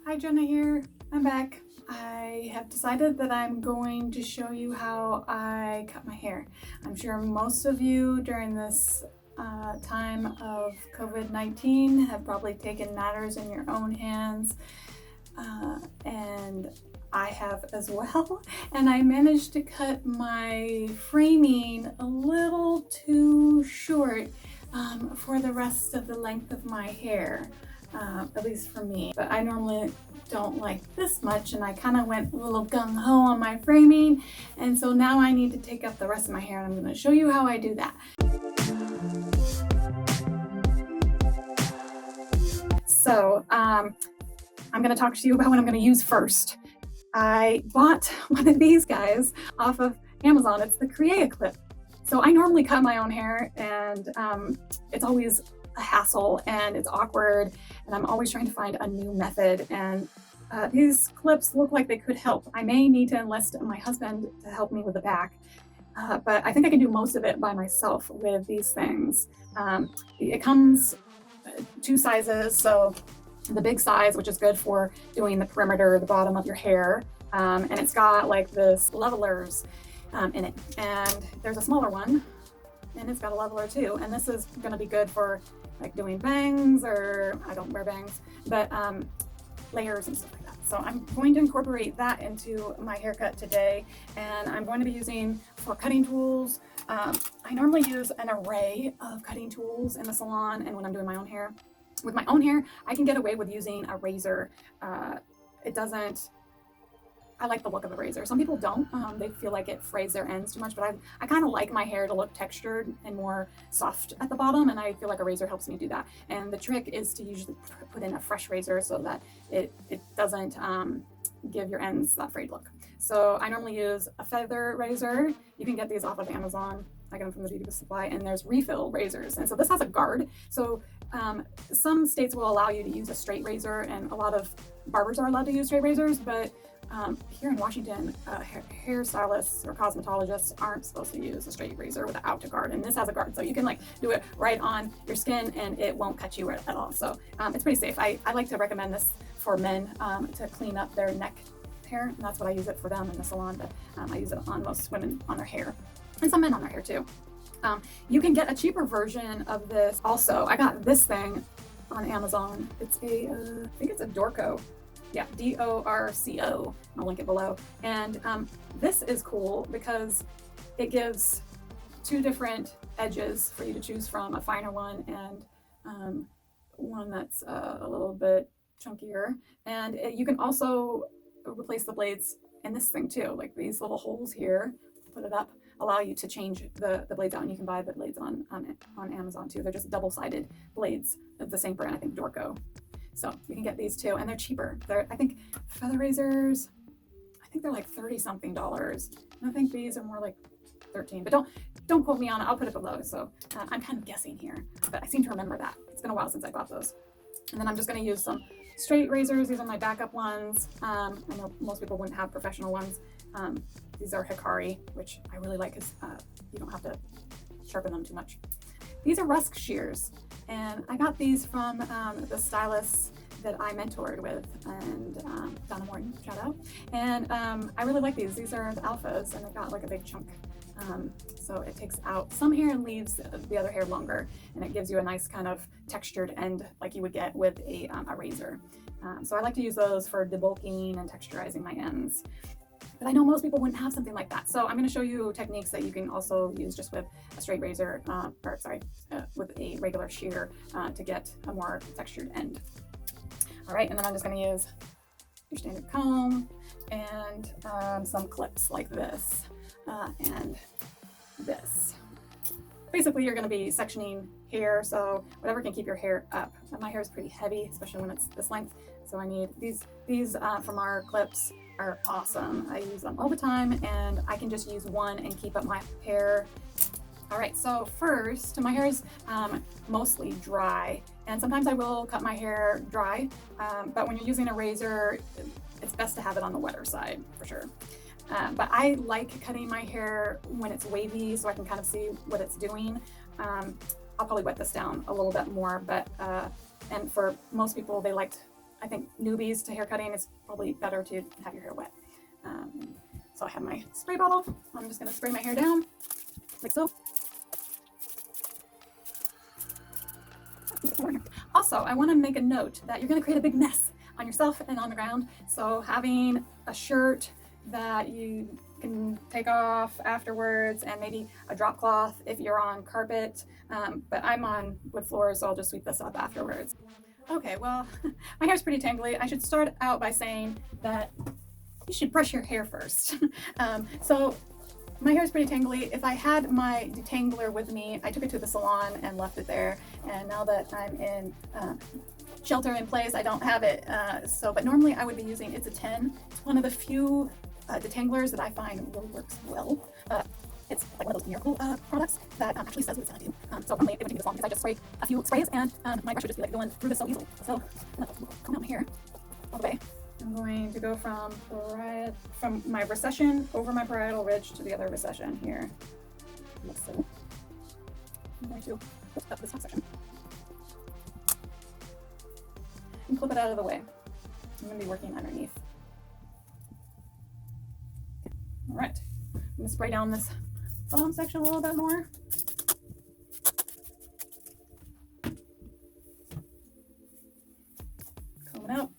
Hi, Jenna here. I'm back. I have decided that I'm going to show you how I cut my hair. I'm sure most of you during this time of COVID-19 have probably taken matters in your own hands, and I have as well. And I managed to cut my framing a little too short for the rest of the length of my hair. At least for me. But I normally don't like this much, and I kind of went a little gung-ho on my framing, and so now I need to take up the rest of my hair, and I'm going to show you how I do that. So I'm going to talk to you about what I'm going to use first. I bought one of these guys off of Amazon. It's the Creaclip. So I normally cut my own hair, and it's always a hassle and it's awkward, and I'm always trying to find a new method, and these clips look like they could help. I may need to enlist my husband to help me with the back, but I think I can do most of it by myself with these things. It comes two sizes, so the big size, which is good for doing the perimeter, the bottom of your hair, and it's got like this levelers in it, and there's a smaller one and it's got a leveler too, and this is going to be good for like doing bangs, or I don't wear bangs, but layers and stuff like that. So I'm going to incorporate that into my haircut today, and I'm going to be using for cutting tools. I normally use an array of cutting tools in the salon, and when I'm doing my own hair. With my own hair, I can get away with using a razor. I like the look of the razor. Some people don't. They feel like it frays their ends too much, but I kind of like my hair to look textured and more soft at the bottom, and I feel like a razor helps me do that. And the trick is to usually put in a fresh razor so that it doesn't give your ends that frayed look. So I normally use a feather razor. You can get these off of Amazon. I get them from the Beauty Supply, and there's refill razors. And so this has a guard. So some states will allow you to use a straight razor, and a lot of barbers are allowed to use straight razors, but here in Washington, hairstylists or cosmetologists aren't supposed to use a straight razor without a guard, and this has a guard, so you can like do it right on your skin and it won't cut you at all. So it's pretty safe. I like to recommend this for men to clean up their neck hair, and that's what I use it for them in the salon, but I use it on most women on their hair, and some men on their hair too. You can get a cheaper version of this also. I got this thing on Amazon. It's I think it's a Dorco. Yeah, D-O-R-C-O. I'll link it below. And this is cool because it gives two different edges for you to choose from, a finer one and one that's a little bit chunkier. And you can also replace the blades in this thing too, like these little holes here, put it up, allow you to change the blades out, and you can buy the blades on Amazon too. They're just double-sided blades of the same brand, I think Dorco. So you can get these too, and they're cheaper. I think feather razors, I think they're like $30-something. And I think these are more like 13, but don't quote me on it. I'll put it below. So I'm kind of guessing here, but I seem to remember that. It's been a while since I bought those. And then I'm just going to use some straight razors. These are my backup ones. I know most people wouldn't have professional ones. These are Hikari, which I really like because you don't have to sharpen them too much. These are Rusk shears, and I got these from the stylists that I mentored with, and Donna Morton, shout out. And I really like these. These are the alphas, and they got like a big chunk. So it takes out some hair and leaves the other hair longer, and it gives you a nice kind of textured end like you would get with a razor. So I like to use those for debulking and texturizing my ends. But I know most people wouldn't have something like that. So I'm going to show you techniques that you can also use just with a straight razor, with a regular shear to get a more textured end. All right, and then I'm just going to use your standard comb and some clips like this and this. Basically, you're going to be sectioning hair, so whatever can keep your hair up. And my hair is pretty heavy, especially when it's this length. So I need these from our clips are awesome. I use them all the time, and I can just use one and keep up my hair. All right, so first, my hair is mostly dry, and sometimes I will cut my hair dry, but when you're using a razor, it's best to have it on the wetter side for sure. But I like cutting my hair when it's wavy so I can kind of see what it's doing. I'll probably wet this down a little bit more, but and for most people, they like I think newbies to hair cutting, it's probably better to have your hair wet. So I have my spray bottle. I'm just going to spray my hair down like so. Also, I want to make a note that you're going to create a big mess on yourself and on the ground. So having a shirt that you can take off afterwards, and maybe a drop cloth if you're on carpet. But I'm on wood floors, so I'll just sweep this up afterwards. Okay, well, my hair's pretty tangly. I should start out by saying that you should brush your hair first. So my hair is pretty tangly. If I had my detangler with me, I took it to the salon and left it there. And now that I'm in shelter in place, I don't have it. But normally I would be using, it's a 10. It's one of the few detanglers that I find really works well. It's like one of those miracle products that actually says what it's gonna do. So normally it wouldn't take this long because I just spray a few sprays and my brush would just be like going through this so easily. So I'm gonna comb out my hair all the way. I'm going to go from my recession over my parietal ridge to the other recession here. So I'm going to lift up this top section and clip it out of the way. I'm going to be working underneath. All right, I'm going to spray down this bottom section a little bit more. Comb it out.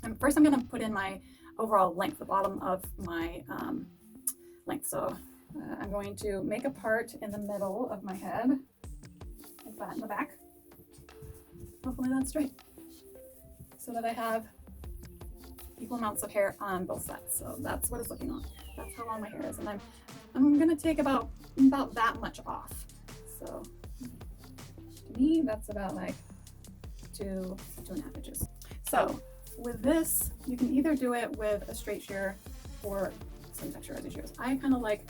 And first I'm going to put in my overall length, the bottom of my length. So I'm going to make a part in the middle of my head, like that in the back. Hopefully that's straight, so that I have equal amounts of hair on both sides. So that's what it's looking like. That's how long my hair is, and I'm going to take about that much off. So to me, that's about like 2.5 inches. So with this, you can either do it with a straight shear or some texturize shears. I kind of like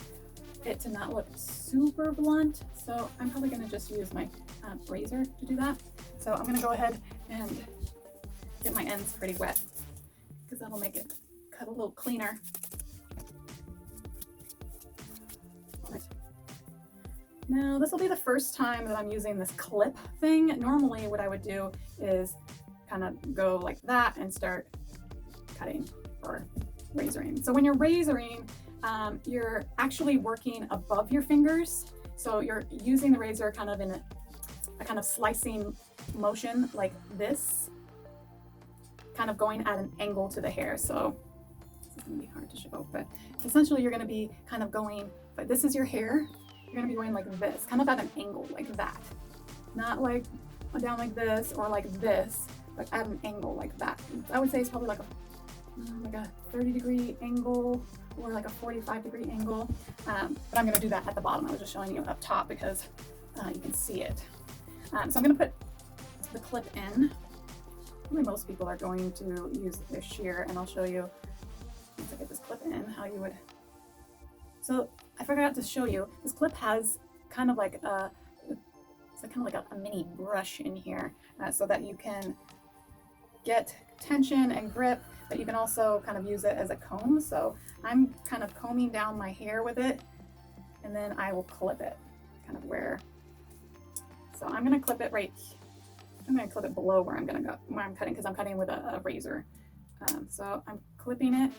it to not look super blunt, so I'm probably going to just use my razor to do that. So I'm going to go ahead and get my ends pretty wet because that'll make it cut a little cleaner. All right. Now this will be the first time that I'm using this clip thing. Normally what I would do is kind of go like that and start cutting or razoring. So when you're razoring, you're actually working above your fingers. So you're using the razor kind of in a kind of slicing motion like this, kind of going at an angle to the hair. So this is going to be hard to show, but essentially you're going to be kind of going, but this is your hair. You're going to be going like this, kind of at an angle like that. Not like down like this or like this, but at an angle like that. I would say it's probably like a 30-degree angle or like a 45-degree angle. But I'm going to do that at the bottom. I was just showing you up top because you can see it. So I'm going to put the clip in. Probably most people are going to use their shear, and I'll show you once I get this clip in how you would. So I forgot to show you, this clip has kind of like a mini brush in here, so that you can get tension and grip, but you can also kind of use it as a comb. So I'm kind of combing down my hair with it, and then I will clip it kind of where. So I'm going to clip it right. I'm going to clip it below where I'm cutting, because I'm cutting with a razor. So I'm clipping it.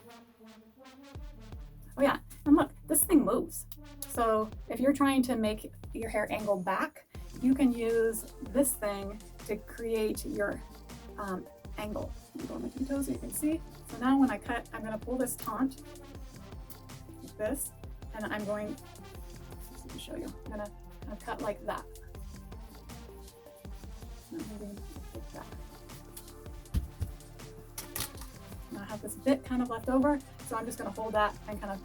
Oh yeah, and look, this thing moves. So if you're trying to make your hair angle back, you can use this thing to create your angle. I'm going with my toes so you can see. So now when I cut, I'm going to pull this taunt like this, and I'm going to show you. I'm going to kind of cut like that. Like that. Now I have this bit kind of left over, so I'm just going to hold that and kind of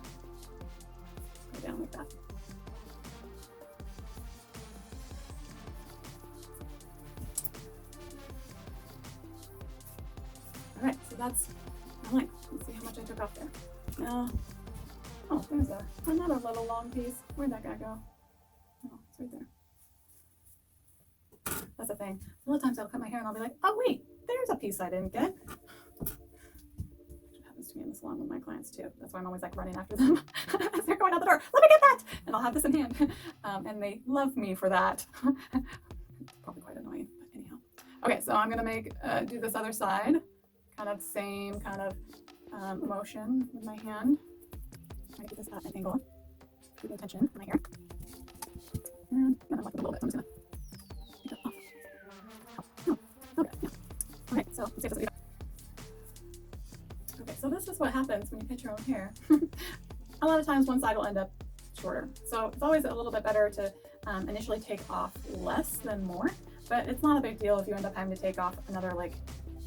go down like that. All right, so that's my length. Let's see how much I took off there. Now, oh, there's another little long piece. Where'd that guy go? Oh, it's right there. That's the thing. A lot of times I'll cut my hair and I'll be like, oh wait, there's a piece I didn't get. Which happens to me in the salon with my clients too. That's why I'm always like running after them as they're going out the door. Let me get that! And I'll have this in hand. And they love me for that. Probably quite annoying, but anyhow. Okay, so I'm gonna do this other side, kind of same kind of motion with my hand. I'm gonna get this at an angle, keeping tension in my hair. And I'm like a little bit, so I'm just gonna take that off. Oh, okay, yeah. Okay, so let's see if this. Okay, so this is what happens when you pitch your own hair. A lot of times one side will end up shorter. So it's always a little bit better to initially take off less than more, but it's not a big deal if you end up having to take off another like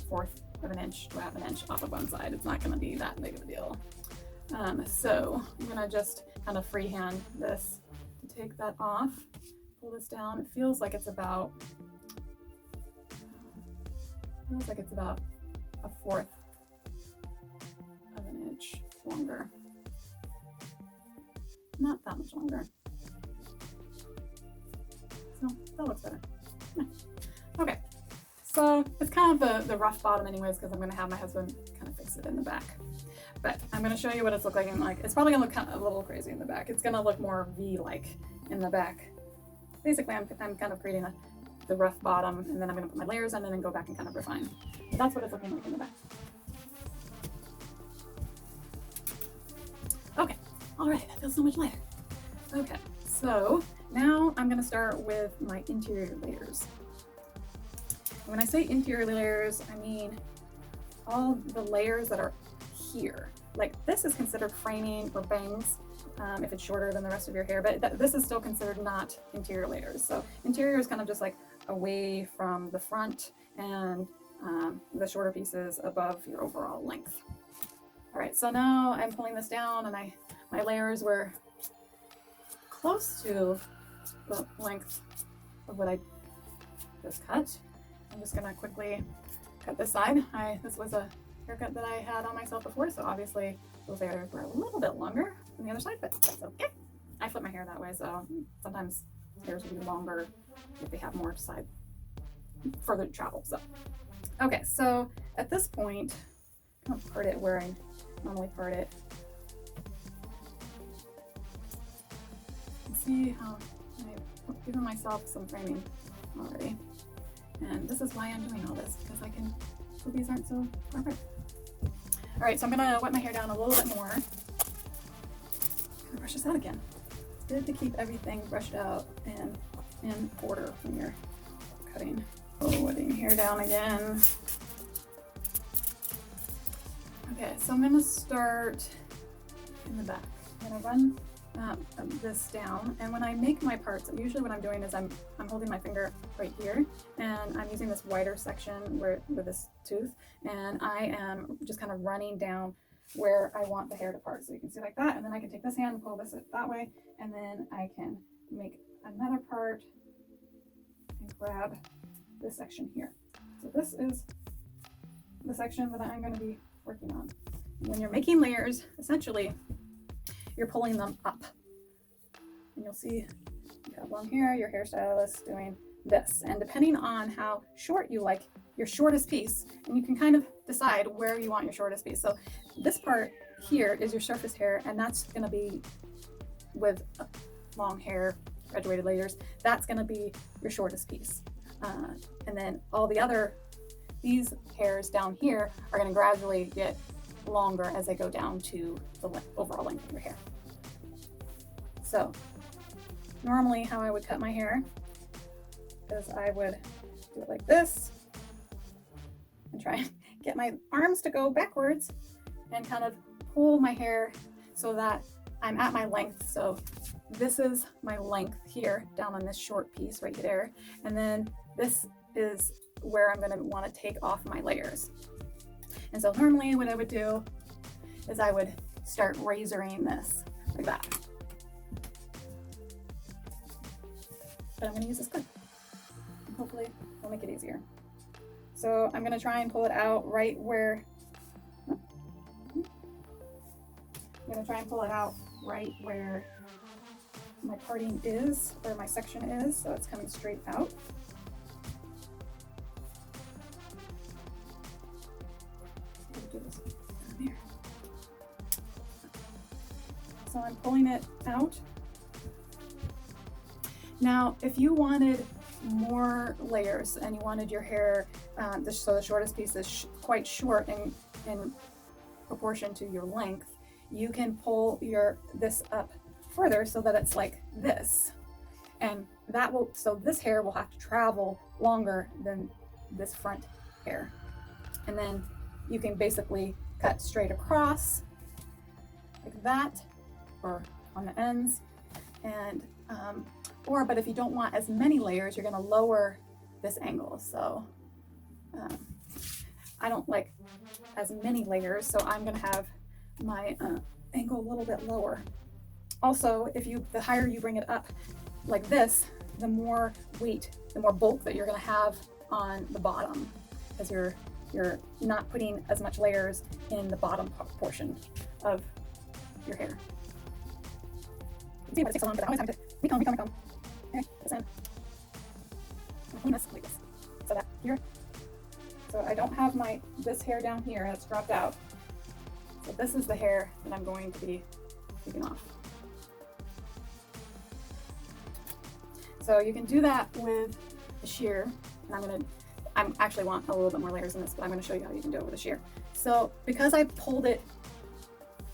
1/4 of an inch to 1/2 inch off of one side. It's not gonna be that big of a deal. So I'm gonna just kind of freehand this to take that off, pull this down. It feels like it's about a 1/4 of an inch longer. Not that much longer. So that looks better. Yeah. Okay, so it's kind of the rough bottom anyways, because I'm going to have my husband kind of fix it in the back. But I'm going to show you what it's look like in like, it's probably going to look kind of a little crazy in the back. It's going to look more V-like in the back. Basically, I'm kind of creating the rough bottom, and then I'm going to put my layers on and then go back and kind of refine. But that's what it's looking like in the back. Okay, all right, that feels so much lighter. Okay, so now I'm going to start with my interior layers. And when I say interior layers, I mean all the layers that are here. Like this is considered framing or bangs if it's shorter than the rest of your hair, but this is still considered not interior layers. So interior is kind of just like away from the front and the shorter pieces above your overall length. All right, so now I'm pulling this down and my layers were close to the length of what I just cut. I'm just gonna quickly cut this side. This was a haircut that I had on myself before, so obviously those layers were a little bit longer than the other side, but that's okay. I flip my hair that way, so sometimes hairs will be longer if they have more side further to travel. So okay, so at this point, I'm gonna part it where I normally part it. See how I've given myself some framing already. And this is why I'm doing all this, because so these aren't so perfect. All right, so I'm gonna wet my hair down a little bit more. Brush this out again. It's good to keep everything brushed out and in order when you're cutting. Oh, wetting hair down again. Okay, so I'm gonna start in the back. I'm gonna run this down, and when I make my parts, usually what I'm doing is I'm holding my finger right here, and I'm using this wider section with this tooth, and I am just kind of running down where I want the hair to part. So you can see like that, and then I can take this hand and pull this that way, and then I can make another part and grab this section here. So this is the section that I'm going to be working on. When you're making layers, essentially you're pulling them up, and you'll see you have long hair, your hairstylist doing this, and depending on how short you like your shortest piece, and you can kind of decide where you want your shortest piece. So this part here is your surface hair, and that's going to be with long hair, graduated layers, that's going to be your shortest piece, and then all these hairs down here are going to gradually get longer as they go down to the overall length of your hair. So normally how I would cut my hair is I would do it like this and try and get my arms to go backwards and kind of pull my hair so that I'm at my length. So this is my length here down on this short piece right there, and then this is where I'm going to want to take off my layers. And so normally what I would do is I would start razoring this like that. But I'm going to use this clip. Hopefully it'll make it easier. So I'm going to try and pull it out right where my parting is, or my section is, so it's coming straight out. So I'm pulling it out. Now, if you wanted more layers and you wanted your hair, so the shortest piece is quite short in proportion to your length, you can pull this up further so that it's like this. And that will, so this hair will have to travel longer than this front hair. And then you can basically cut straight across like that, or on the ends. And, but if you don't want as many layers, you're gonna lower this angle. So I don't like as many layers, so I'm gonna have my angle a little bit lower. Also, the higher you bring it up like this, the more weight, the more bulk that you're gonna have on the bottom, because you're not putting as much layers in the bottom portion of your hair. See, but it takes so long because I always have to recomb. Okay, this in. Clean this like this. So that here. So I don't have this hair down here that's dropped out. So this is the hair that I'm going to be taking off. So you can do that with a shear, and I actually want a little bit more layers in this, but I'm going to show you how you can do it with a shear. So because I pulled it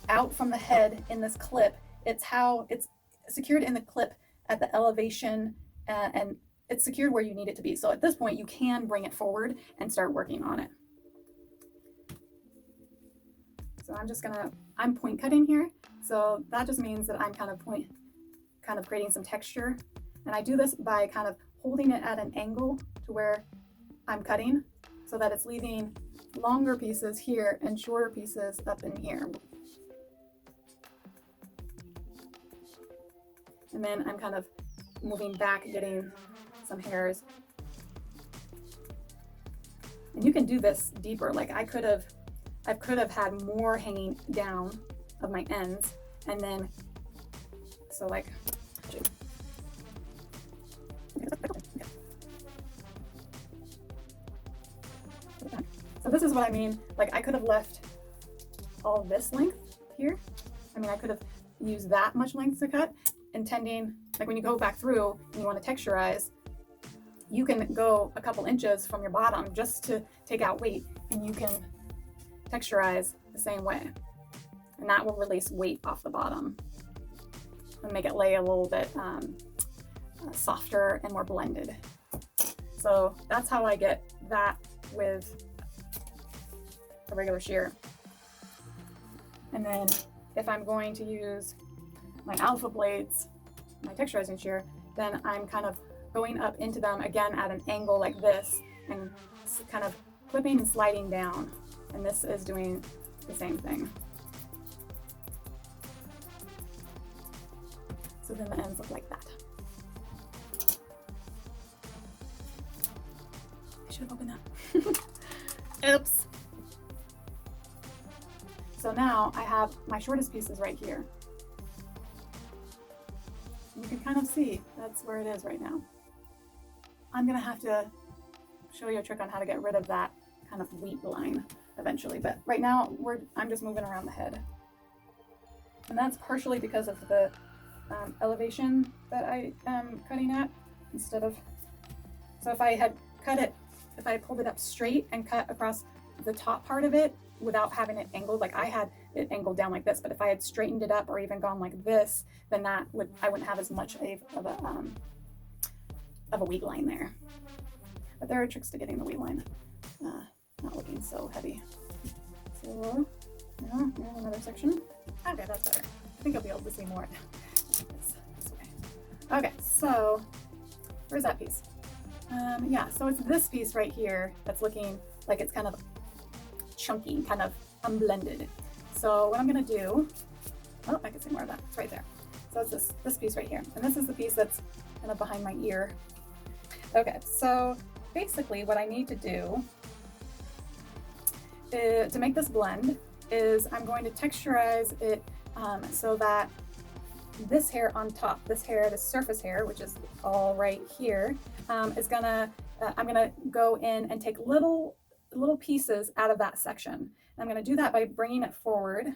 out from the head in this clip, it's secured in the clip at the elevation, and it's secured where you need it to be. So at this point, you can bring it forward and start working on it. So I'm point cutting here. So that just means that I'm kind of creating some texture. And I do this by kind of holding it at an angle to where I'm cutting, so that it's leaving longer pieces here and shorter pieces up in here. And then I'm kind of moving back, getting some hairs. And you can do this deeper. Like I could have had more hanging down of my ends, and then so like. So this is what I mean. Like I could have left all this length here. I mean, I could have used that much length to cut, intending, like when you go back through and you want to texturize, you can go a couple inches from your bottom just to take out weight, and you can texturize the same way. And that will release weight off the bottom and make it lay a little bit softer and more blended. So that's how I get that with a regular shear. And then if I'm going to use my alpha blades, my texturizing shear, then I'm kind of going up into them again at an angle like this, and kind of clipping and sliding down. And this is doing the same thing. So then the ends look like that. I should have opened that. Oops. So now I have my shortest pieces right here. You can kind of see that's where it is right now. I'm gonna have to show you a trick on how to get rid of that kind of wheat line eventually, but right now I'm just moving around the head. And that's partially because of the elevation that I am cutting at, instead of, so if I had pulled it up straight and cut across the top part of it without having it angled, like I had it angled down like this, but if I had straightened it up or even gone like this, then I wouldn't have as much of a wheat line there. But there are tricks to getting the wheat line not looking so heavy. So here's another section. Okay, that's better. I think I'll be able to see more this way. Okay, so where's that piece? Yeah, so it's this piece right here that's looking like it's kind of chunky, kind of unblended. So what I'm gonna do, oh, I can see more of that. It's right there. So it's this piece right here, and this is the piece that's kind of behind my ear. Okay, so basically what I need to do to make this blend is I'm going to texturize it so that this hair on top, this surface hair, which is all right here, is gonna, I'm gonna go in and take little pieces out of that section. And I'm gonna do that by bringing it forward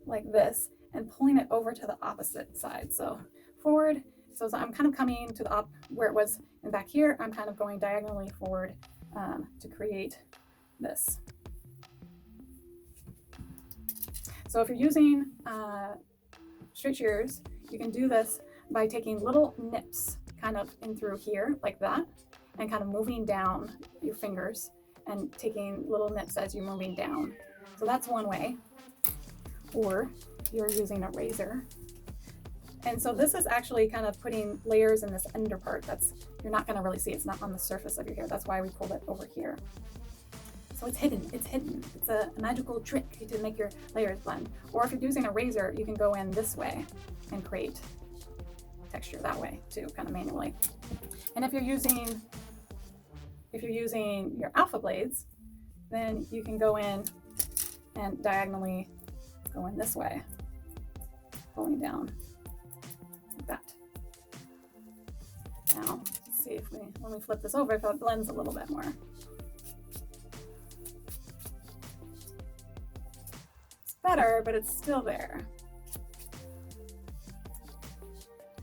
like this and pulling it over to the opposite side. So forward So as I'm kind of coming to the up where it was and back here, I'm kind of going diagonally forward to create this. So if you're using straight shears, you can do this by taking little nips kind of in through here like that, and kind of moving down your fingers and taking little nips as you're moving down. So that's one way. Or you're using a razor. And so this is actually kind of putting layers in this under part that's you're not going to really see. It's not on the surface of your hair. That's why we pulled it over here. So it's hidden. It's hidden. It's a magical trick to make your layers blend. Or if you're using a razor, you can go in this way and create texture that way too, kind of manually. And if you're using your alpha blades, then you can go in and diagonally go in this way, pulling down like that. Now, let's see if when we flip this over, if it blends a little bit more. It's better, but it's still there.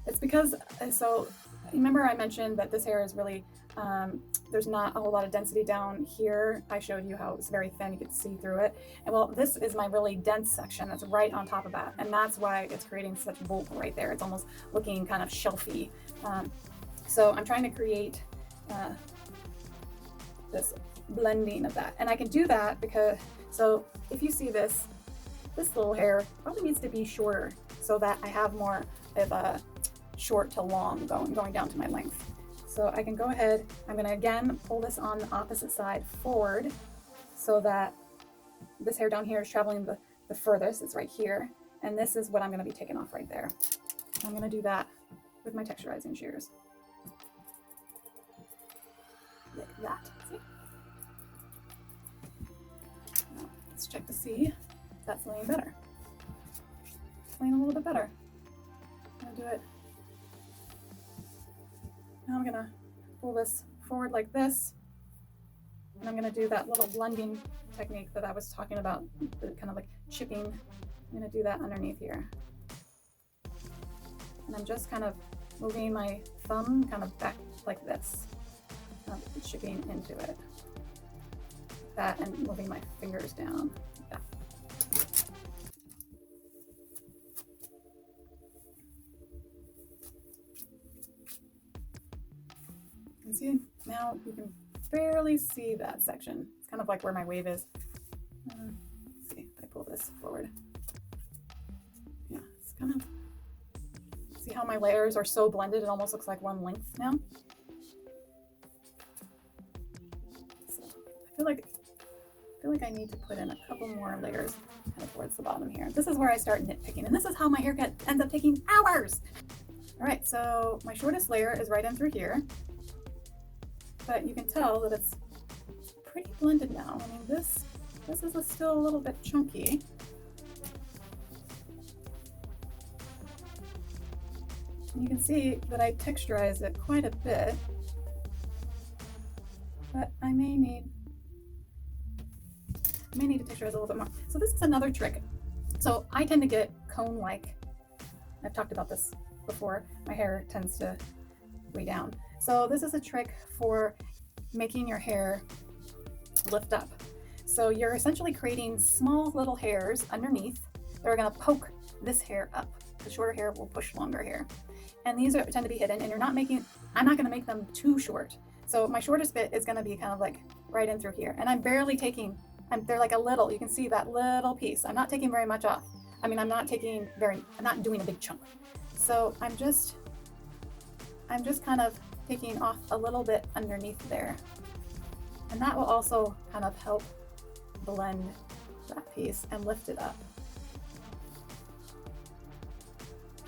It's because, so remember I mentioned that this hair is really, there's not a whole lot of density down here. I showed you how it's very thin, you could see through it. And well, this is my really dense section that's right on top of that. And that's why it's creating such bulk right there. It's almost looking kind of shelfy. So I'm trying to create this blending of that. And I can do that because, so if you see this little hair probably needs to be shorter so that I have more of a short to long going down to my length. So I can go ahead, I'm gonna again pull this on the opposite side forward so that this hair down here is traveling the furthest, it's right here. And this is what I'm gonna be taking off right there. I'm gonna do that with my texturizing shears. Like that, see? Now, let's check to see if that's laying better. It's laying a little bit better. I'm gonna do it. Now I'm gonna pull this forward like this, and I'm gonna do that little blending technique that I was talking about, the kind of like chipping. I'm gonna do that underneath here. And I'm just kind of moving my thumb kind of back like this, chipping into it. Like that, and moving my fingers down like that. And see, now you can barely see that section. It's kind of like where my wave is. Let's see if I pull this forward. Yeah, it's kind of, see how my layers are so blended, it almost looks like one length now. So I feel like I need to put in a couple more layers kind of towards the bottom here. This is where I start nitpicking, and this is how my haircut ends up taking hours. All right, so my shortest layer is right in through here. But you can tell that it's pretty blended now. I mean, this is still a little bit chunky. And you can see that I texturize it quite a bit, but I may need to texturize a little bit more. So this is another trick. So I tend to get cone-like. I've talked about this before. My hair tends to way down. So this is a trick for making your hair lift up. So you're essentially creating small little hairs underneath that are going to poke this hair up. The shorter hair will push longer hair. And these tend to be hidden, and I'm not going to make them too short. So my shortest bit is going to be kind of like right in through here. And I'm barely taking, they're like a little, you can see that little piece. I'm not taking very much off. I mean, I'm not doing a big chunk. So I'm just kind of taking off a little bit underneath there. And that will also kind of help blend that piece and lift it up.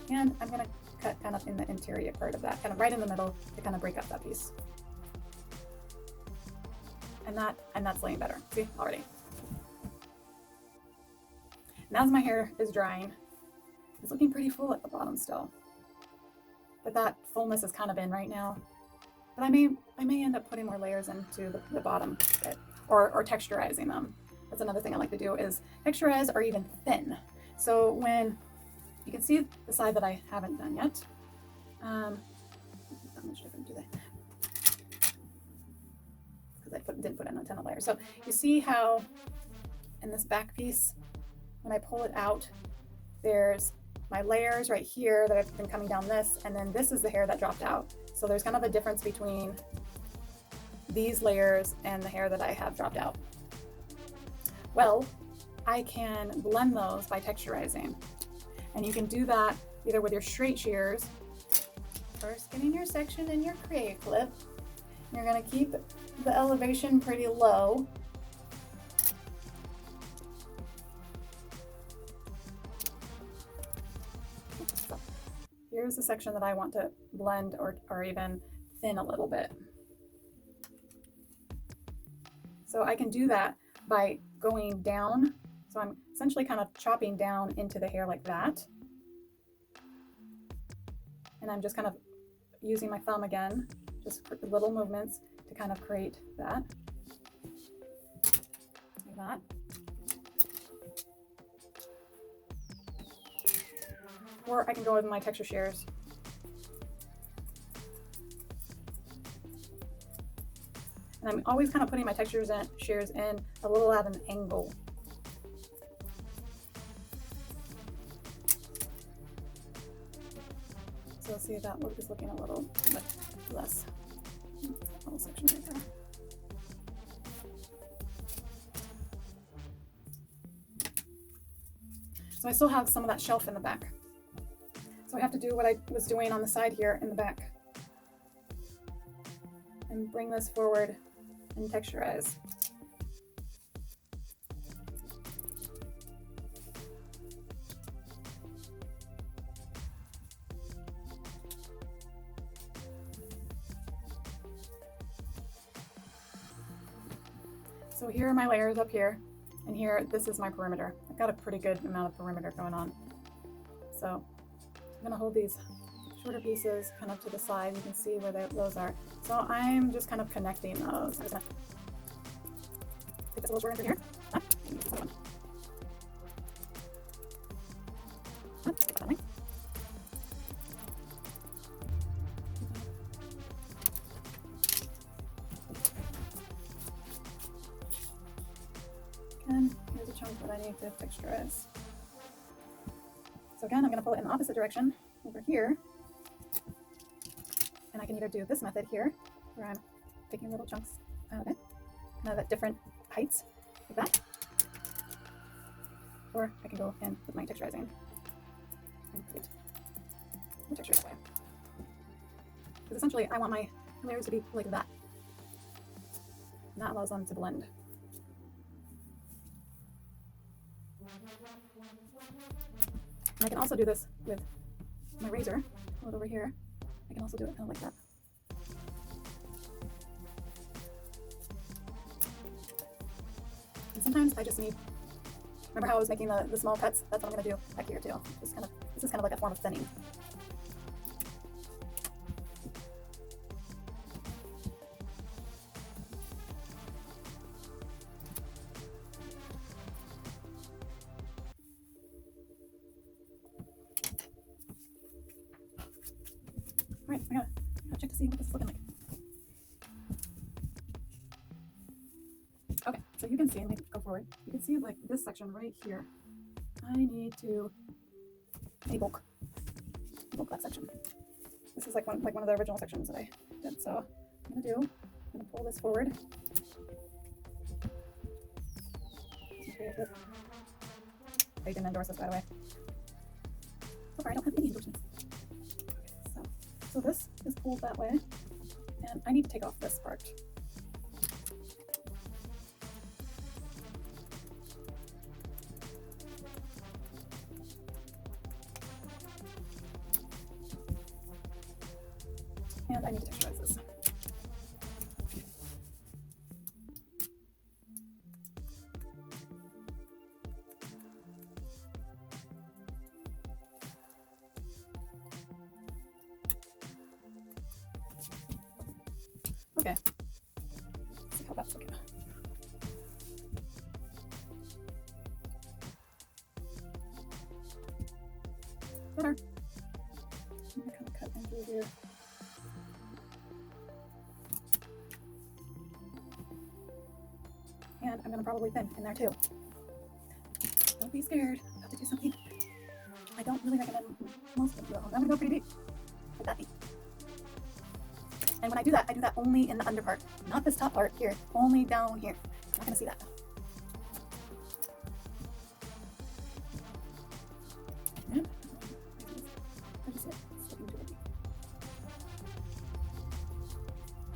And I'm gonna cut kind of in the interior part of that, kind of right in the middle to kind of break up that piece. And that's laying better, see, already. And as my hair is drying, it's looking pretty full at the bottom still. But that fullness is kind of in right now. But I may end up putting more layers into the bottom bit, or texturizing them. That's another thing I like to do, is texturize or even thin. So when you can see the side that I haven't done yet, Not much different, do they? Because I didn't put in a ton of layers. So you see how in this back piece, when I pull it out, there's my layers right here that have been coming down this, and then this is the hair that dropped out. So there's kind of a difference between these layers and the hair that I have dropped out. Well, I can blend those by texturizing. And you can do that either with your straight shears. First, get in your section in your Creaclip. You're gonna keep the elevation pretty low. So here's the section that I want to blend or even thin a little bit. So I can do that by going down. So I'm essentially kind of chopping down into the hair like that. And I'm just kind of using my thumb again, just for little movements to kind of create that. Like that. Or I can go with my texture shears. And I'm always kind of putting my shears in a little at an angle. So see that look is looking a little bit less. Little section right there. So I still have some of that shelf in the back. So I have to do what I was doing on the side here in the back. And bring this forward and texturize. So here are my layers up here, and here, this is my perimeter. I've got a pretty good amount of perimeter going on. So I'm gonna hold these shorter pieces kind of to the side. You can see where those are. So I'm just kind of connecting those. I'm just gonna take this a little shorter into here. And here's a chunk that I need to texturize. So again, I'm going to pull it in the opposite direction over here. And I can either do this method here, where I'm taking little chunks out of it, kind of at different heights, like that. Or I can go in with my texturizing and create the texture that way. Because essentially, I want my layers to be like that. And that allows them to blend. And I can also do this with my razor. Hold it over here. I can also do it kind of like that. And sometimes I just need, remember how I was making the small cuts? That's what I'm going to do back here too. Just kind of, this is kind of like a form of thinning. All right, I gotta check to see what this is looking like. Okay, so you can see, let me go forward. You can see like this section right here. I need to bulk that section. This is like one of the original sections that I did. So I'm gonna pull this forward. They didn't endorse this, by the way. So far, I don't have any endorsements. So this is pulled that way, and I need to take off this part. And I need to texturize this. Okay, let's see how that's looking. Better. I'm gonna kind of cut into over here. And I'm gonna probably thin in there too. Don't be scared. I'm about to do something I don't really recommend most of them. I'm gonna go pretty deep. Like that deep. And when I do that only in the under part, not this top part here, only down here. You're not gonna see that though. Yeah.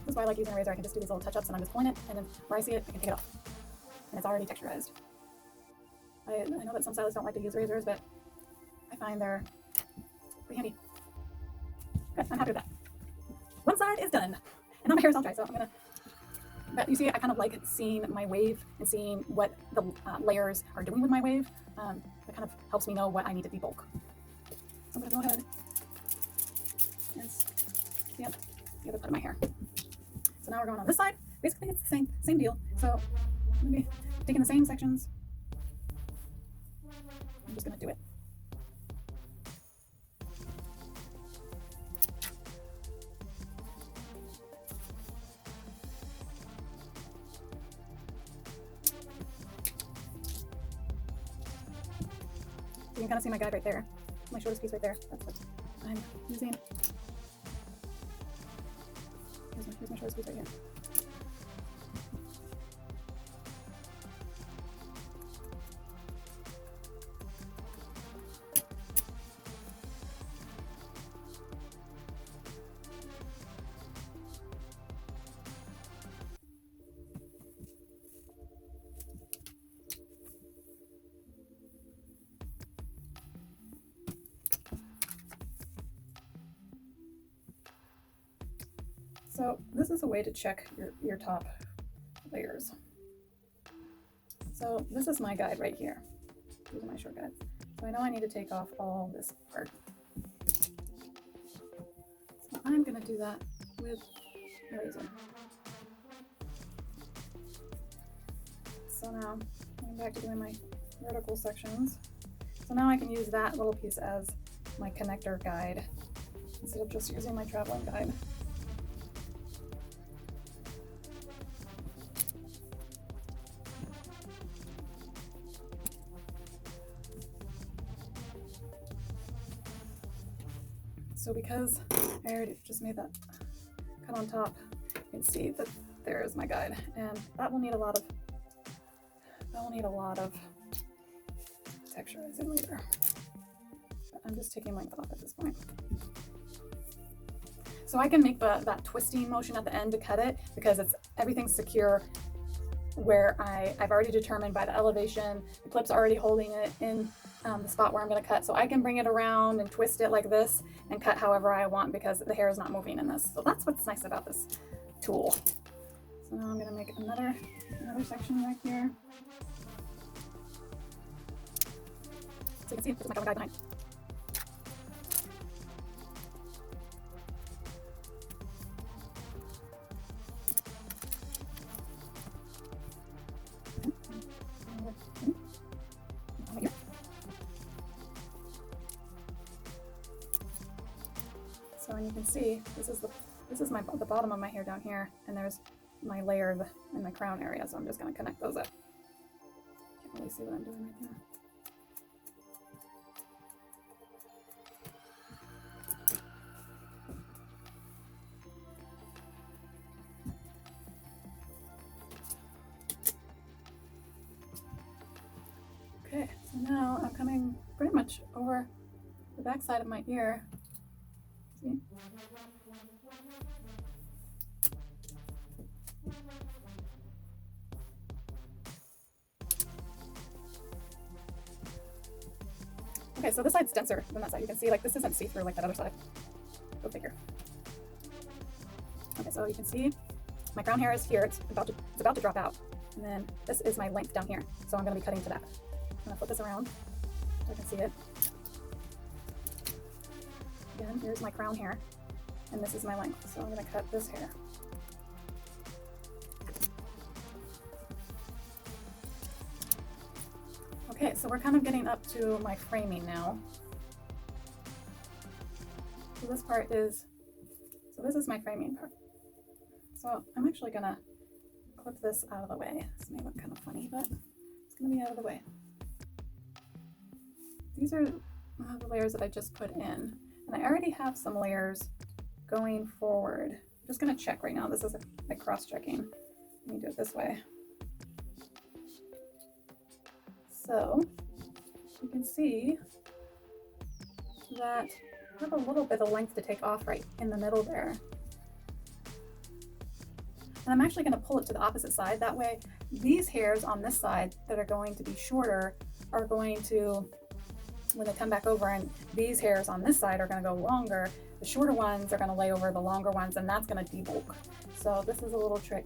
This is why I like using a razor. I can just do these little touch-ups and I'm just pulling it, and then where I see it, I can take it off. And it's already texturized. I know that some stylists don't like to use razors, but I find they're pretty handy. Good, I'm happy with that. One side is done. And now my hair is all dry, so I'm gonna, but you see, I kind of like seeing my wave and seeing what the layers are doing with my wave. It kind of helps me know what I need to debulk. So I'm gonna go ahead and yep, the other part of my hair. So now we're going on this side. Basically, it's the same deal. So I'm gonna be taking the same sections. I'm just gonna do it. You can kind of see my guide right there. My shortest piece right there. That's what I'm using. Here's my shortest piece right here. So this is a way to check your top layers. So this is my guide right here. These are my short guides. So I know I need to take off all this part. So I'm gonna do that with a razor. So now going back to doing my vertical sections. So now I can use that little piece as my connector guide instead of just using my traveling guide. So because I already just made that cut on top, you can see that there's my guide, and that will need a lot of texturizing later. But I'm just taking length off at this point. So I can make that twisting motion at the end to cut it because everything's secure where I've already determined by the elevation, the clip's already holding it in the spot where I'm going to cut. So I can bring it around and twist it like this and cut however I want because the hair is not moving in this. So that's what's nice about this tool. So now I'm going to make another section right here. So you can see there's my guide behind. So, and you can see this is the bottom of my hair down here, and there's my layer in my crown area. So I'm just going to connect those up. Can't really see what I'm doing right there. Okay, so now I'm coming pretty much over the back side of my ear. See? Okay, so this side's denser than that side. You can see like this isn't see-through like that other side. Go figure. Okay, so you can see my crown hair is here. It's about to drop out. And then this is my length down here. So I'm going to be cutting to that. I'm going to flip this around so I can see it. Again, here's my crown hair, and this is my length. So I'm going to cut this hair. Okay, so we're kind of getting up to my framing now. So this part is this is my framing part. So I'm actually gonna clip this out of the way. This may look kind of funny, but it's gonna be out of the way. These are the layers that I just put in, and I already have some layers going forward. I'm just gonna check right now. This is like cross-checking. Let me do it this way. So you can see that I have a little bit of length to take off right in the middle there. And I'm actually gonna pull it to the opposite side. That way, these hairs on this side that are going to be shorter are going to, when they come back over, and these hairs on this side are gonna go longer, the shorter ones are gonna lay over the longer ones, and that's gonna debulk. So this is a little trick.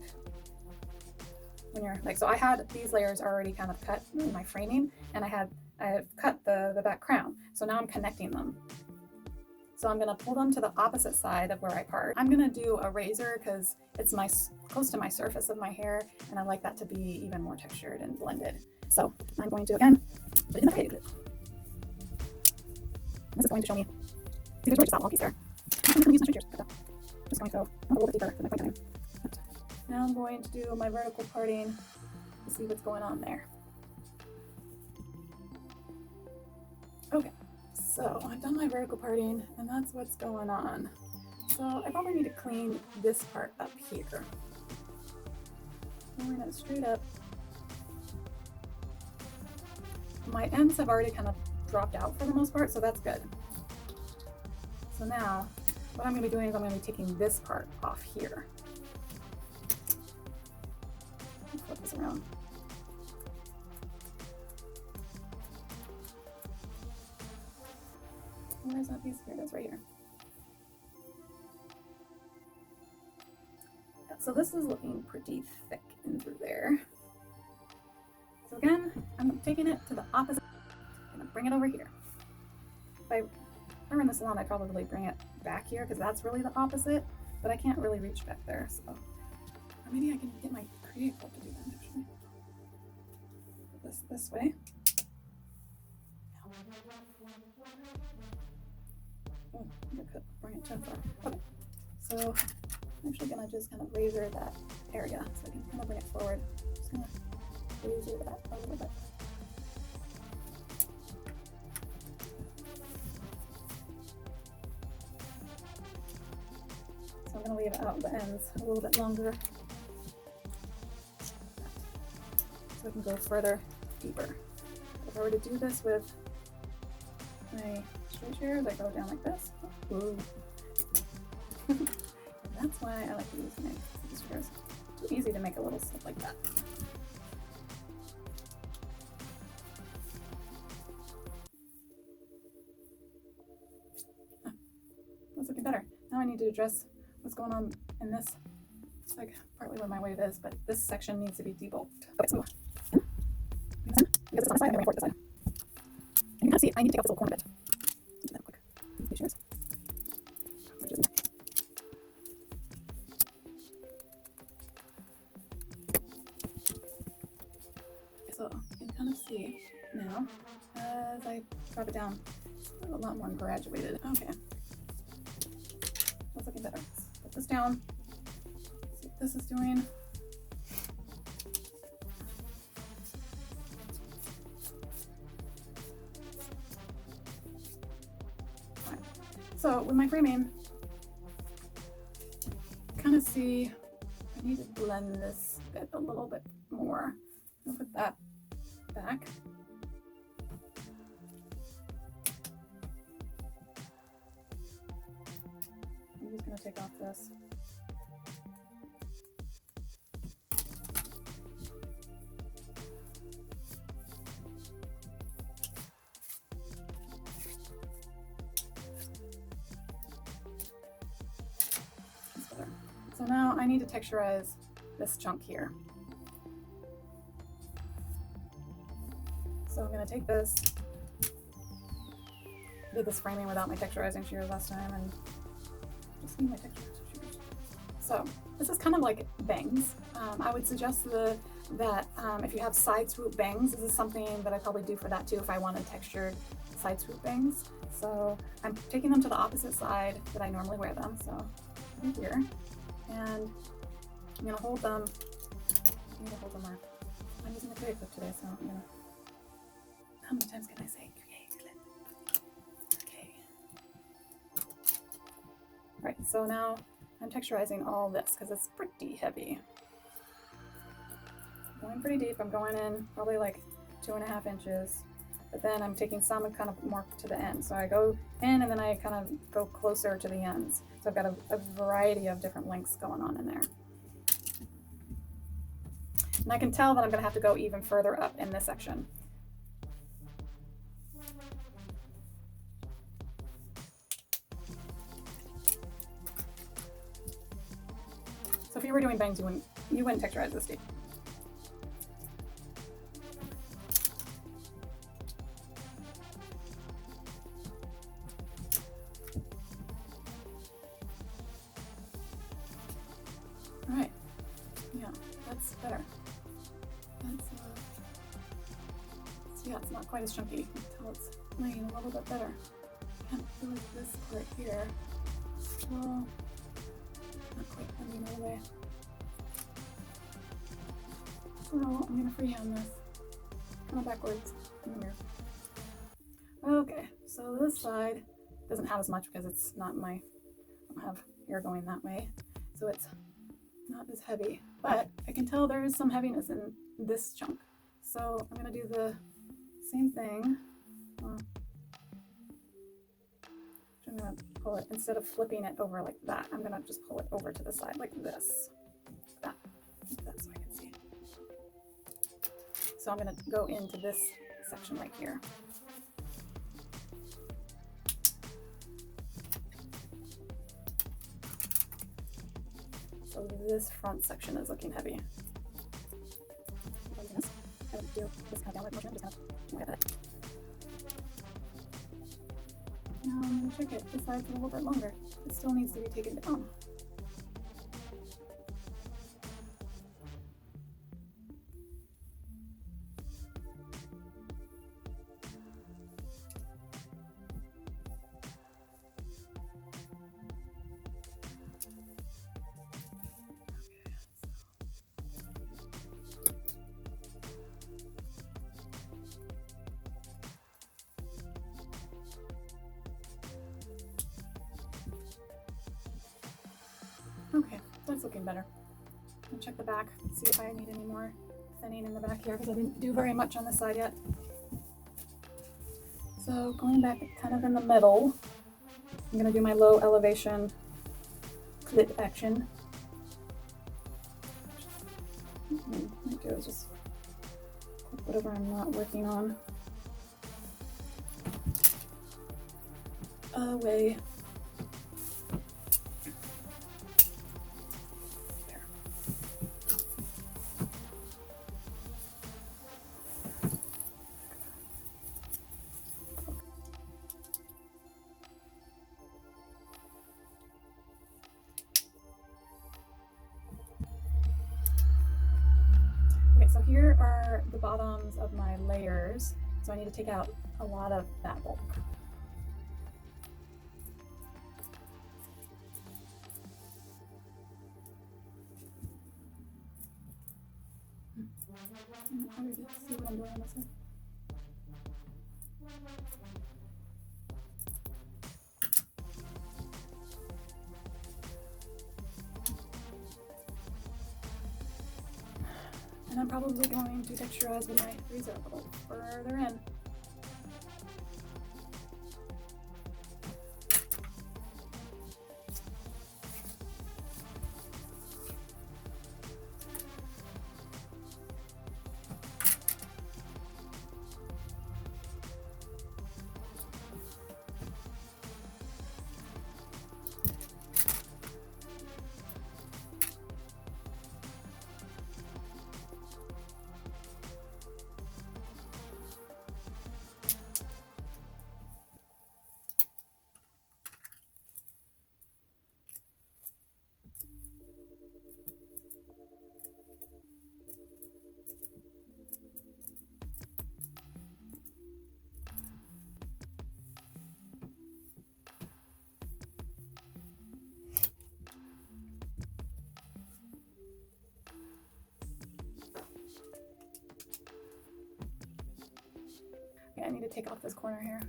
When you're like, so I had these layers already kind of cut in my framing, and I had cut the back crown. So now I'm connecting them. So I'm gonna pull them to the opposite side of where I part. I'm gonna do a razor because it's close to my surface of my hair, and I like that to be even more textured and blended. So I'm going to, again, put it in the Creaclip. This is going to show me, see there's really just that long piece there. I'm gonna use my shears. Just going to go a little bit deeper than my point. Now I'm going to do my vertical parting to see what's going on there. Okay, so I've done my vertical parting, and that's what's going on. So I probably need to clean this part up here. Pulling it straight up. My ends have already kind of dropped out for the most part, so that's good. So now what I'm going to be doing is I'm going to be taking this part off here. Flip this around. Where's that piece? Here it is, right here. Yeah, so this is looking pretty thick in through there. So again, I'm taking it to the opposite. I'm gonna bring it over here. If I were in the salon, I'd probably bring it back here because that's really the opposite, but I can't really reach back there. So, or maybe I can get my Creaclip to do that actually. Put this way. Oh, bring it too far. Okay, so I'm actually gonna just kind of razor that area so I can kind of bring it forward. Just gonna razor that a little bit. So I'm gonna leave out the ends a little bit longer so I can go further deeper. If I were to do this with my straight shears, I go down like this. Ooh. That's why I like to use my shears. It's easy to make a little slip like that. That's looking better. Now I need to address what's going on in this. It's like partly where my wave is, but this section needs to be debulked. Okay, so because it's on the side, I'm going to this side. And you can see I need to take out this little corner bit. Do that quick. Use shears. So you can kind of see now as I drop it down, it's a lot more graduated. Okay. That's looking better. Let's put this down. See what this is doing. Right. So with my framing, kind of see I need to blend this bit a little bit more. I'll put that back. I'm just going to take off this. That's better. So now I need to texturize this chunk here. So I'm going to take this, did this framing without my texturizing shears last time, and just need my texturizing shears. So this is kind of like bangs. I would suggest that if you have side swoop bangs, this is something that I probably do for that too if I wanted textured side swoop bangs. So I'm taking them to the opposite side that I normally wear them. So right here, and I'm gonna hold them. I need to hold them up. I'm using the Creaclip today, so I'm gonna. How many times can I say Creaclip? Okay. Alright, so now I'm texturizing all this because it's pretty heavy. I'm going pretty deep. I'm going in probably like 2.5 inches, but then I'm taking some kind of more to the end. So I go in and then I kind of go closer to the ends. So I've got a variety of different lengths going on in there. And I can tell that I'm going to have to go even further up in this section. So if you were doing bangs, you wouldn't texturize this deep. All right, yeah, that's better. That's yeah, it's not quite as chunky. You can tell it's laying a little bit better. I can't feel like this part here. Well, not quite bending all the way. So I'm gonna freehand this. Come on backwards in the mirror. Okay, so this side doesn't have as much because it's not I don't have hair going that way. So it's not as heavy, but I can tell there is some heaviness in this chunk. So I'm gonna do the same thing. I'm gonna pull it, instead of flipping it over like that, I'm gonna just pull it over to the side like this. That's so I can see. So I'm gonna go into this section right here. So this front section is looking heavy. I would do this kind of downward motion, just kind of look at it. Now I'm going to check it. This side's a little bit longer. It still needs to be taken down. Okay, that's looking better. I'll check the back, see if I need any more thinning in the back here, because I didn't do very much on this side yet. So going back kind of in the middle, I'm going to do my low elevation clip action. What I might do is just clip whatever I'm not working on away. So here are the bottoms of my layers. So I need to take out a lot of that bulk. See what I'm doing on this one? And I'm probably going to texturize with my razor a little further in. Yeah, I need to take off this corner here.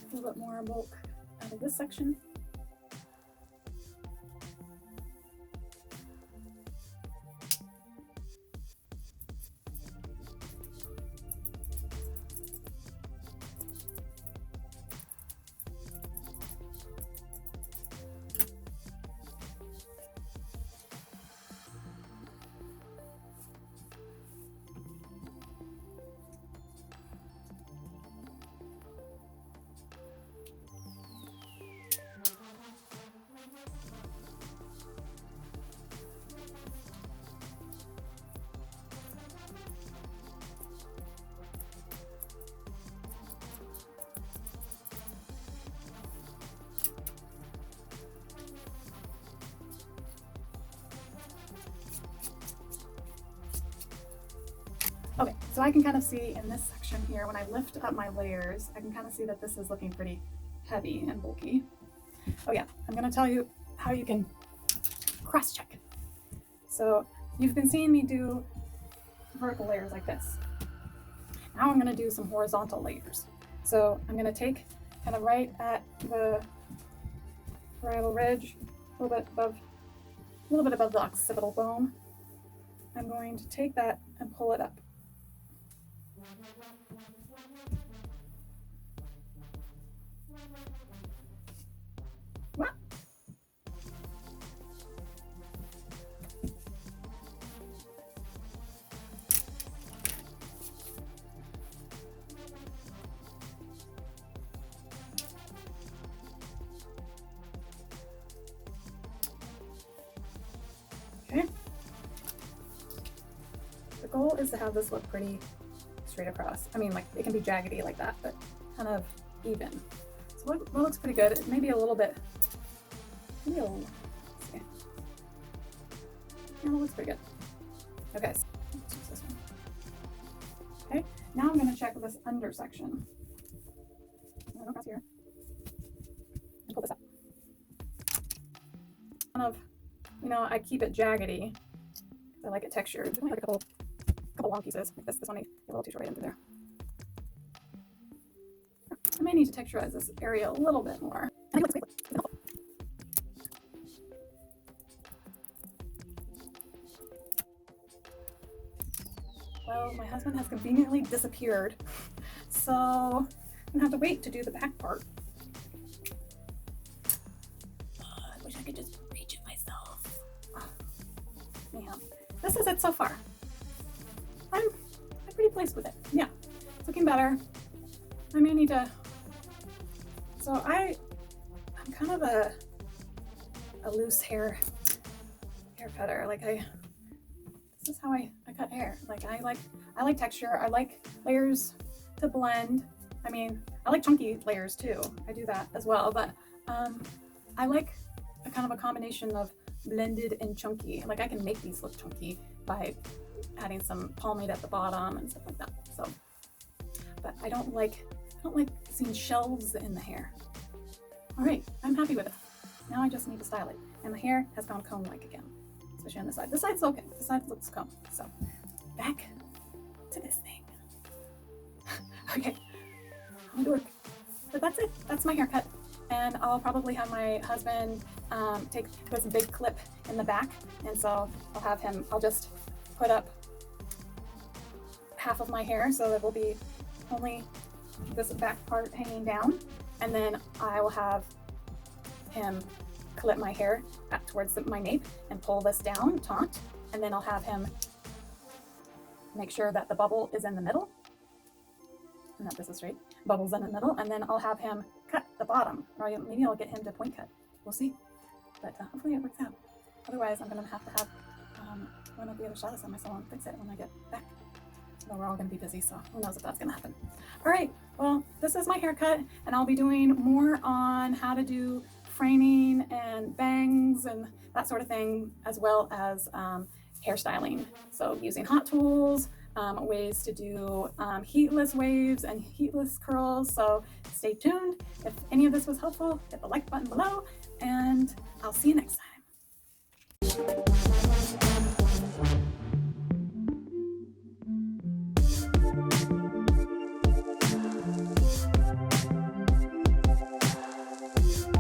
A little bit more bulk out of this section. Okay, so I can kind of see in this section here, when I lift up my layers, I can kind of see that this is looking pretty heavy and bulky. Oh yeah, I'm gonna tell you how you can cross-check. So you've been seeing me do vertical layers like this. Now I'm gonna do some horizontal layers. So I'm gonna take kind of right at the parietal ridge, a little bit above the occipital bone. I'm going to take that and pull it up. What? Okay. The goal is to have this look pretty straight across. I mean, like, it can be jaggedy like that, but kind of even. So that looks pretty good. It may be a little bit, maybe a little, let's see. Yeah, that looks pretty good. Okay, so let's use this one. Okay, now I'm gonna check this under section. I'm gonna go across here and pull this up. Kind of, you know, I keep it jaggedy. I like it textured. I like a couple long pieces like this. This one may be a little too short right into there. I may need to texturize this area a little bit more. I think it looks great. Well, my husband has conveniently disappeared, so I'm gonna have to wait to do the back part. I wish I could just reach it myself. Anyhow, this is it so far. I'm pretty pleased with it. Yeah, it's looking better. I may need to. So I'm kind of a loose hair cutter. Like this is how I cut hair. Like I like texture. I like layers to blend. I mean, I like chunky layers too. I do that as well. But I like a kind of a combination of blended and chunky. Like I can make these look chunky by adding some pomade at the bottom and stuff like that. So, but I don't like seeing shelves in the hair. All right, I'm happy with it. Now I just need to style it. And the hair has gone comb-like again, especially on this side. This side's okay. This side looks comb. So back to this thing. Okay, I'm gonna do it. But that's it. That's my haircut. And I'll probably have my husband take this big clip in the back. And so I'll just put up half of my hair so there will be only this back part hanging down, and then I will have him clip my hair towards my nape and pull this down taut, and then I'll have him make sure that the bubble is in the middle and that this is straight, bubbles in the middle, and then I'll have him cut the bottom, or maybe I'll get him to point cut. We'll see, but hopefully it works out. Otherwise I'm gonna have to have run up the other side of my salon and fix it when I get back. Though we're all going to be busy, so who knows if that's going to happen. All right, well, this is my haircut, and I'll be doing more on how to do framing and bangs and that sort of thing, as well as hairstyling. So using hot tools, ways to do heatless waves and heatless curls. So stay tuned. If any of this was helpful, hit the like button below, and I'll see you next time.